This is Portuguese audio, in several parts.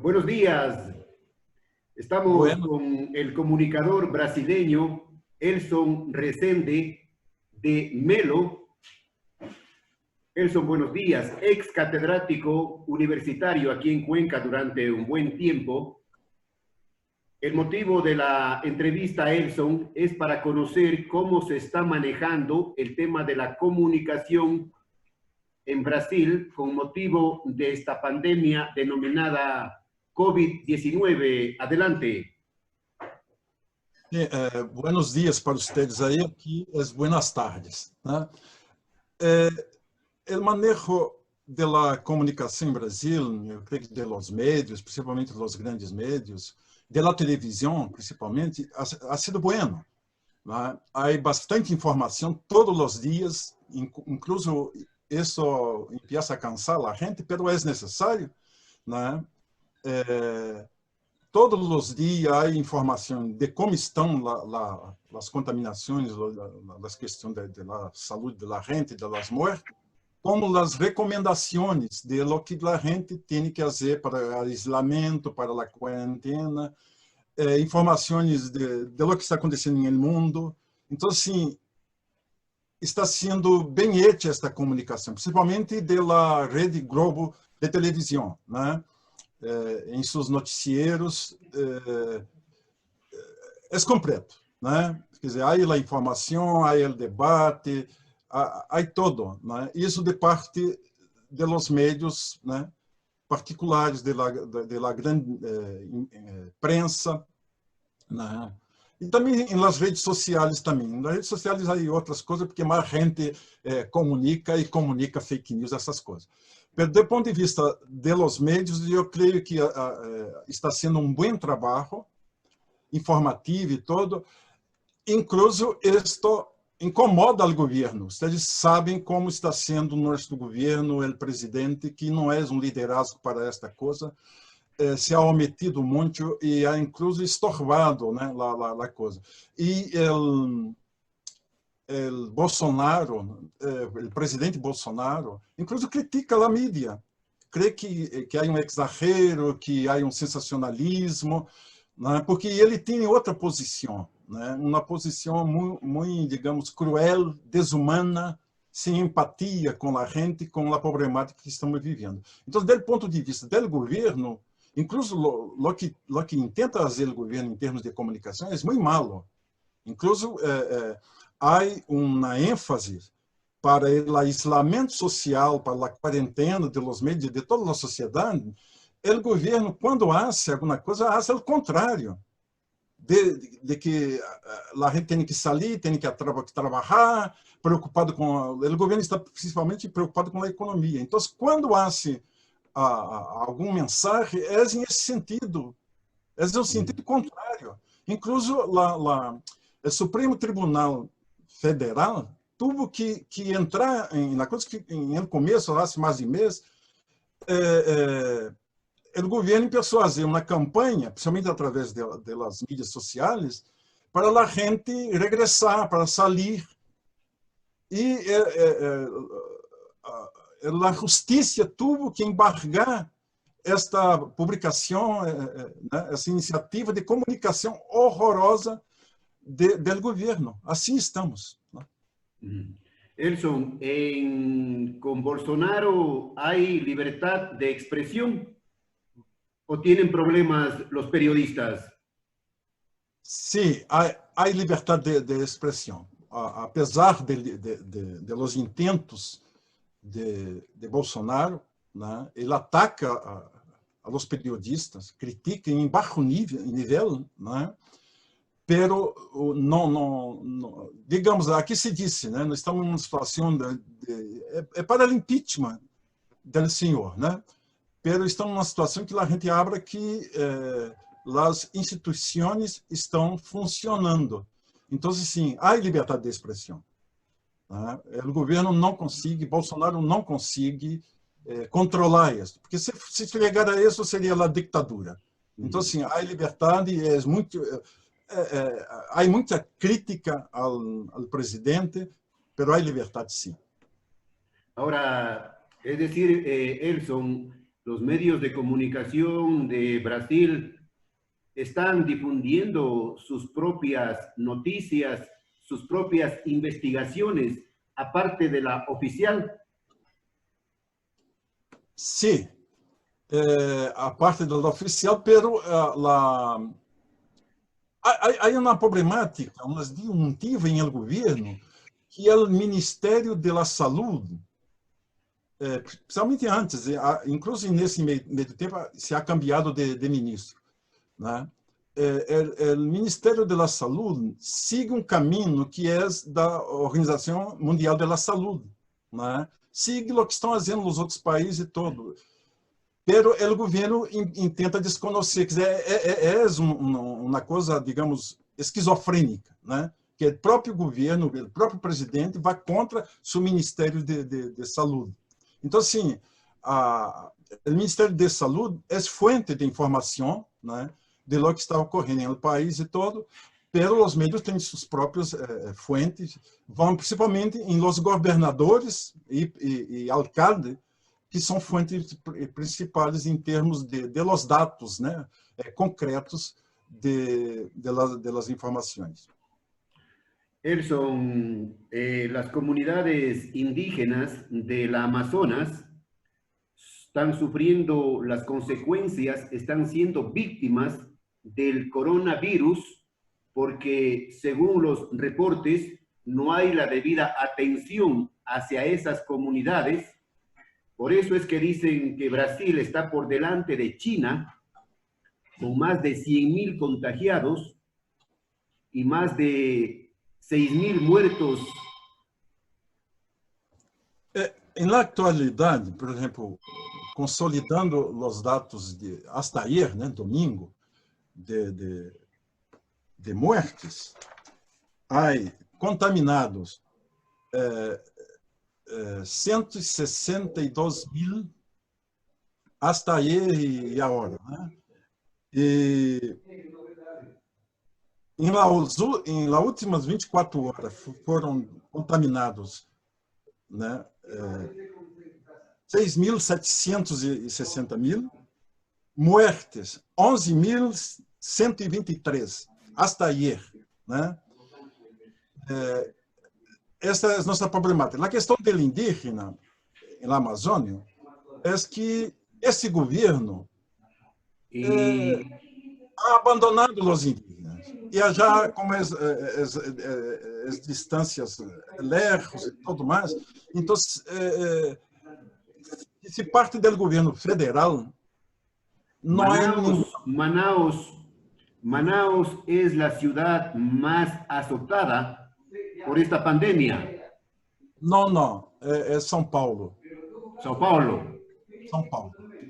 Buenos días. Estamos Bueno, con el comunicador brasileño Elson Resende de Melo. Elson, buenos días. Ex catedrático universitario aquí en Cuenca durante un buen tiempo. El motivo de la entrevista a Elson es para conocer cómo se está manejando el tema de la comunicación en Brasil con motivo de esta pandemia denominada COVID-19. Adelante. buenos dias para ustedes aí, aqui é buenas tardes. Né? O manejo da comunicação em Brasil, eu creio que dos médios, principalmente dos grandes médios, da televisão, principalmente, ha sido bueno. Né? Há bastante informação todos os dias, incluso isso empieza a cansar a gente, mas é necessário. Né? Todos os dias há informação de como estão as contaminações, as questões da saúde da gente, das mortes, como as recomendações de lo que a gente tem que fazer para o isolamento, para a quarentena, informações de lo que está acontecendo no mundo. Então, sim, está sendo bem feita esta comunicação, principalmente da Rede Globo de televisão, né? Em seus noticieiros, é completo, né? Quer dizer, há a informação, há o debate, há tudo, né? Isso de parte dos médios, né? Particulares da grande prensa, né? E também nas redes sociais também. Nas redes sociais há outras coisas, porque mais gente comunica e comunica fake news, essas coisas. Mas, do ponto de vista dos médios, eu creio que está sendo um bom trabalho, informativo e todo. Incluso, isto incomoda o governo. Vocês sabem como está sendo o nosso governo, o presidente, que não é um liderazgo para esta coisa, se ha omitido muito e ha incluso estorbado, né, a coisa. E o Bolsonaro, o presidente Bolsonaro, incluso critica a mídia, crê que há exagero, que há sensacionalismo, né, porque ele tem outra posição, né, uma posição muito, digamos, cruel, desumana, sem empatia com a gente, com a problemática que estamos vivendo. Então, do ponto de vista do governo, incluso lo que intenta fazer o governo em termos de comunicação é muito malo. Incluso há uma ênfase para o isolamento social, para a quarentena dos médios de toda a sociedade. O governo, quando faz alguma coisa, faz o contrário. De que a gente tem que sair, tem que trabalhar, preocupado com... O governo está principalmente preocupado com a economia. Então, quando faz algum mensagem, é nesse sentido. É no sentido contrário. Incluso o Supremo Tribunal Federal teve que entrar na coisa que, no começo, há mais de mês, o governo começou a fazer uma campanha, principalmente através das mídias sociais, para a gente regressar, para sair. E a justiça teve que embargar esta publicação, essa iniciativa de comunicação horrorosa do governo. Assim estamos. Elson, con Bolsonaro hay libertad de expresión o tienen problemas los periodistas? Sim, há liberdade de expressão. Apesar de los intentos de Bolsonaro, né, ele ataca a los periodistas, critica em baixo nível, né, pero não, digamos, aqui se disse, né, nós estamos numa situação para o impeachment do senhor, né, pero estamos numa situação que a gente abre que as instituições estão funcionando. Então, sim, há liberdade de expressão. Né? O governo não consegue, Bolsonaro não consegue controlar isso, porque se chegar a isso seria a ditadura. Então, sim, há liberdade, há muita crítica ao presidente, mas há liberdade, sim. Ahora, es decir, Elson, los medios de comunicación de Brasil están difundiendo sus propias noticias, sus propias investigaciones, aparte de la oficial. Sí, aparte de la oficial, pero hay una problemática, una disyuntiva en el gobierno, que é o Ministério da Saúde, principalmente antes, inclusive nesse meio tempo, se ha cambiado de ministro, né? O Ministério da Saúde sigue um caminho que é da Organização Mundial da Saúde, né? Sigue o que estão fazendo os outros países e todo. Pero o governo intenta desconhecer, quer dizer, é uma coisa, digamos, esquizofrênica, né? Que o próprio governo, o próprio presidente vai contra seu Ministério de Saúde. Então, assim, o Ministério de Saúde é fonte de informação, né, de lo que está ocorrendo no país e todo, pero os meios têm suas próprias fontes, vão principalmente em los governadores e alcaldes, que são fontes principais em termos de los dados, né, concretos de las informações. Elson, las comunidades indígenas del Amazonas están sufriendo las consecuencias, están siendo víctimas del coronavirus porque, según los reportes, no hay la debida atención hacia esas comunidades. Por eso es que dicen que Brasil está por delante de China, con más de 100.000 contagiados y más de 6.000 muertos. Na atualidade, por exemplo, consolidando os dados de hasta ayer, né, domingo, de mortes, há contaminados 162.000 hasta ayer e agora, né? E em las últimas 24 horas foram contaminados, né, 6.760.000, muertes 11.123 hasta ayer, né? Essa é a nossa problemática. A questão do indígena na Amazônia é que esse governo ha abandonado os indígenas. E já com as distâncias lejos e tudo mais, então, se parte do governo federal, não Manaus es la ciudad más azotada por esta pandemia. Não, é São Paulo. São Paulo.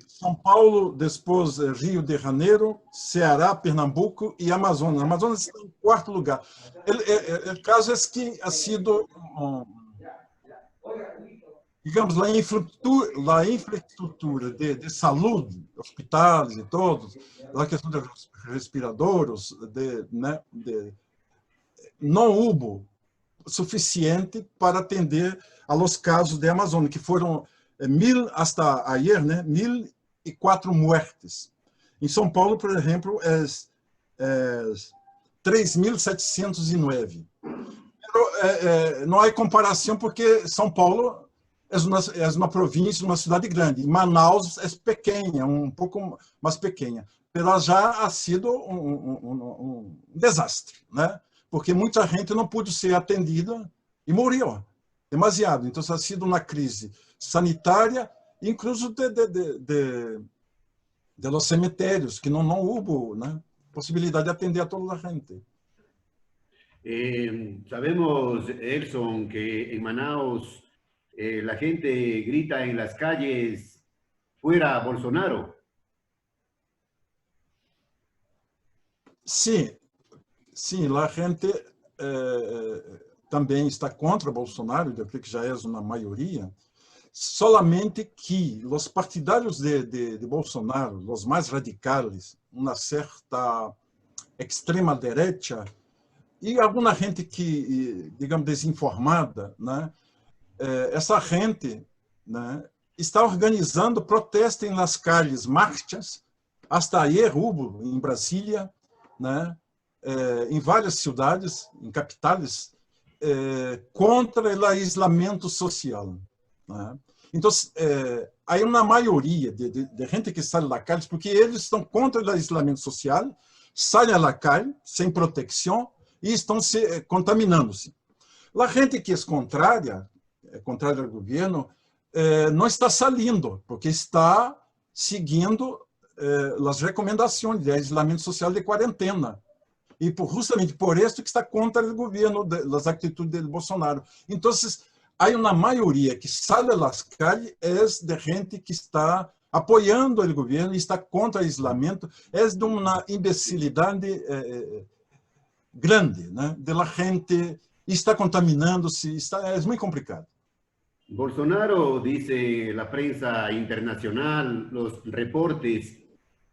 São Paulo, depois Rio de Janeiro, Ceará, Pernambuco e Amazonas. Amazonas está em quarto lugar. O caso é que ha sido, digamos, a infraestrutura de saúde, hospitais e todos, a questão dos respiradores, não houve suficiente para atender a los casos de Amazônia, que foram hasta ayer, né, 1.004 muertes. Em São Paulo, por exemplo, é 3.709. Não há comparação porque São Paulo é uma província, uma cidade grande. Manaus é pequena, um pouco mais pequena. Mas já ha sido um desastre, né? Porque muita gente não pôde ser atendida e morreu. Demasiado. Então, ha sido uma crise sanitária, incluso de los cemitérios, que não houve, né, possibilidade de atender a toda a gente. Sabemos, Elson, que en Manaus la gente grita en las calles fuera Bolsonaro. Sim, a gente também está contra Bolsonaro, eu creio que já é uma maioria, solamente que os partidários de Bolsonaro, os mais radicais, uma certa extrema-direita, e alguma gente que, digamos, desinformada, né? Essa gente, né, está organizando protestos nas calles, marchas. Hasta ayer hubo em Brasília, né, em várias cidades, em capitais, contra o isolamento social. Né? Então, há uma maioria de gente que sai da calle, porque eles estão contra o isolamento social, saem da calle sem proteção e estão se contaminando-se. A gente que é contrária ao governo, não está saindo, porque está seguindo as recomendações de isolamento social de quarentena. E justamente por isso que está contra o governo, as atitudes de Bolsonaro. Então, há uma maioria que sai das calles de gente que está apoiando o governo e está contra o isolamento. É de uma imbecilidade grande, né? De la gente está contaminando-se, é muito complicado. Bolsonaro, dice la prensa internacional, los reportes,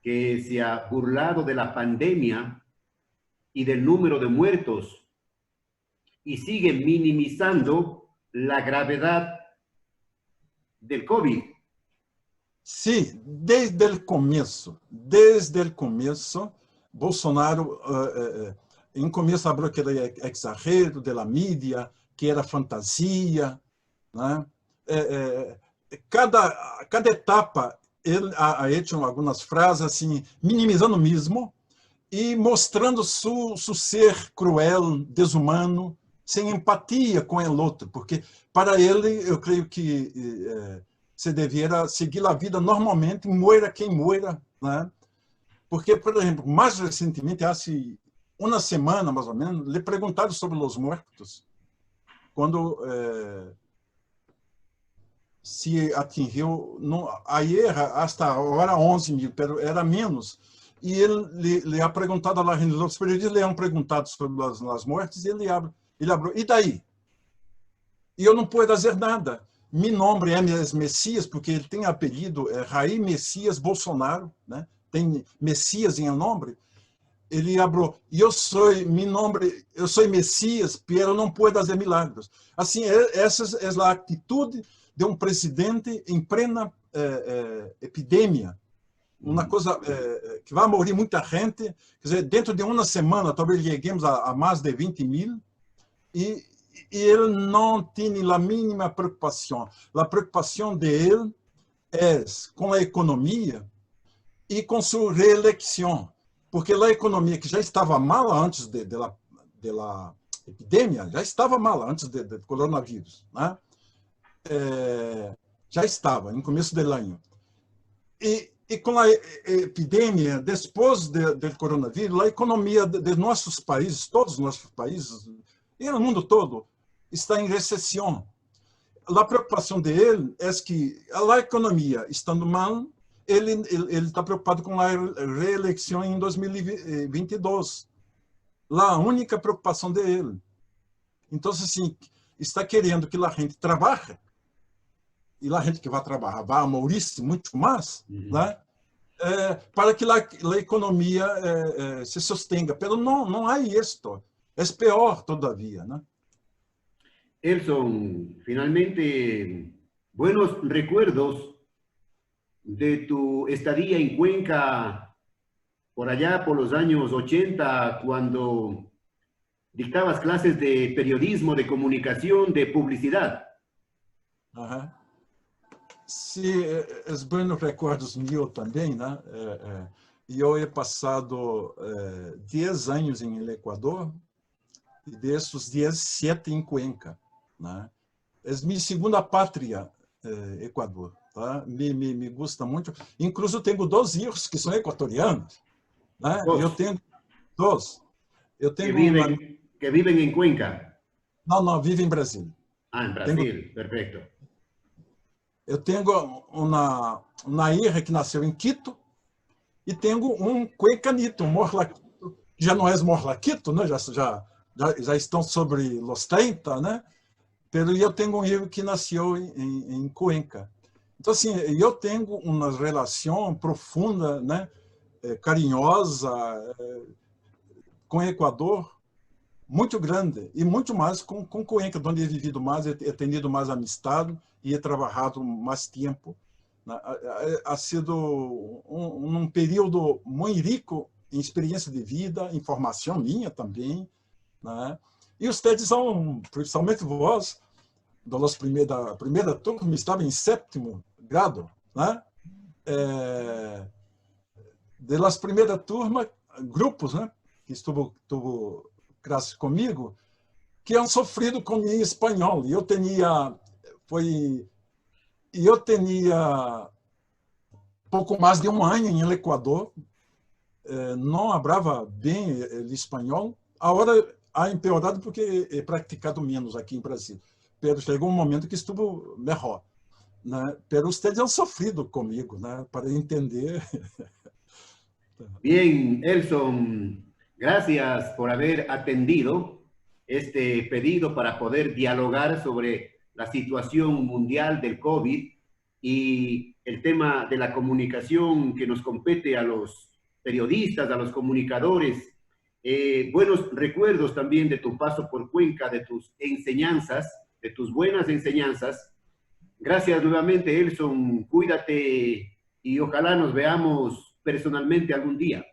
que se ha burlado de la pandemia y del número de muertos y sigue minimizando la gravedad del COVID. Sí, desde el comienzo, Bolsonaro, em começo, falou que era exagero da mídia, que era fantasia, né? Cada etapa, ele ha hecho algumas frases assim, minimizando mesmo e mostrando seu ser cruel, desumano, sem empatia com o outro, porque para ele, eu creio que se deveria seguir a vida normalmente, muera quem muera, né? Porque, por exemplo, mais recentemente, há uma semana, mais ou menos, lhe perguntaram sobre os mortos, quando se atingiu, ayer, hasta agora, 11 mil, mas era menos. E ele lhe ha perguntado a gente, os periodistas lhe han perguntado sobre as mortes, e ele abriu, e daí? E eu não puedo fazer nada. Mi nome é Messias, porque ele tem apelido, Jair Messias Bolsonaro, né? Tem Messias em nome. Ele abriu, eu sou Messias, mas eu não posso fazer milagres. Assim, essa é a atitude de um presidente em plena epidemia. Uma coisa que vai morrer muita gente. Quer dizer, dentro de uma semana, talvez cheguemos a mais de 20 mil. E ele não tem a mínima preocupação. A preocupação dele é com a economia e com sua reeleição. Porque a economia, que já estava mal antes da epidemia, já estava mal antes do coronavírus, né? Já estava, no começo do ano. E com a epidemia, depois do coronavírus, a economia de nossos países, todos os nossos países, e no mundo todo, está em recessão. A preocupação dele é que a economia estando mal, ele está preocupado com a reeleição em 2022. A única preocupação dele. Então, assim, está querendo que a gente trabalhe, e a gente que vai trabalhar vai morrer muito mais, né? Para que a economia se sostenga. Mas não há isso. É pior, todavia, né? Elson, finalmente, buenos recuerdos de tu estadía en Cuenca por allá por los años 80, cuando dictabas clases de periodismo, de comunicación, de publicidad. Ajá. Sí, es buenos recuerdos míos también, ¿no? Eu he passado 10 anos em Equador e desses 10, 7 em Cuenca, né? É minha segunda pátria, Equador, tá? Me gusta muito. Incluso tenho 2 filhos que são equatorianos, né? Eu tenho 2. Eu tenho que viven em Cuenca. Não, vivem em Brasil. Ah, em Brasil, perfeito. Eu tenho uma irmã que nasceu em Quito e tenho um cuencanito, um morlaquito, que já não é morlaquito, né? Já estão sobre os 30, né? Mas eu tenho um irmão que nasceu em Cuenca. Então, assim, eu tenho uma relação profunda, né? Carinhosa com o Equador, muito grande, e muito mais com Cuenca, onde he vivido mais, he tenido mais amistade e he trabalhado mais tempo. Ha sido um período muito rico em experiência de vida, em formação minha também, né? E ustedes são, principalmente vós, da primeira turma, estava em 7º grado, né? De las primeira turma, grupos, né? Que estuvo classe comigo, que han sofrido com meu espanhol. E eu tinha pouco mais de um ano em Equador, não falava bem o espanhol. Agora ha empeorado porque he praticado menos aqui em Brasil. Mas chegou um momento que estuvo melhor, né? Mas vocês han sofrido comigo, né? Para entender. Bien, Elson, gracias por haber atendido este pedido para poder dialogar sobre la situación mundial del COVID y el tema de la comunicación que nos compete a los periodistas, a los comunicadores. Buenos recuerdos también de tu paso por Cuenca, de tus enseñanzas, de tus buenas enseñanzas. Gracias nuevamente, Elson. Cuídate y ojalá nos veamos personalmente algún día.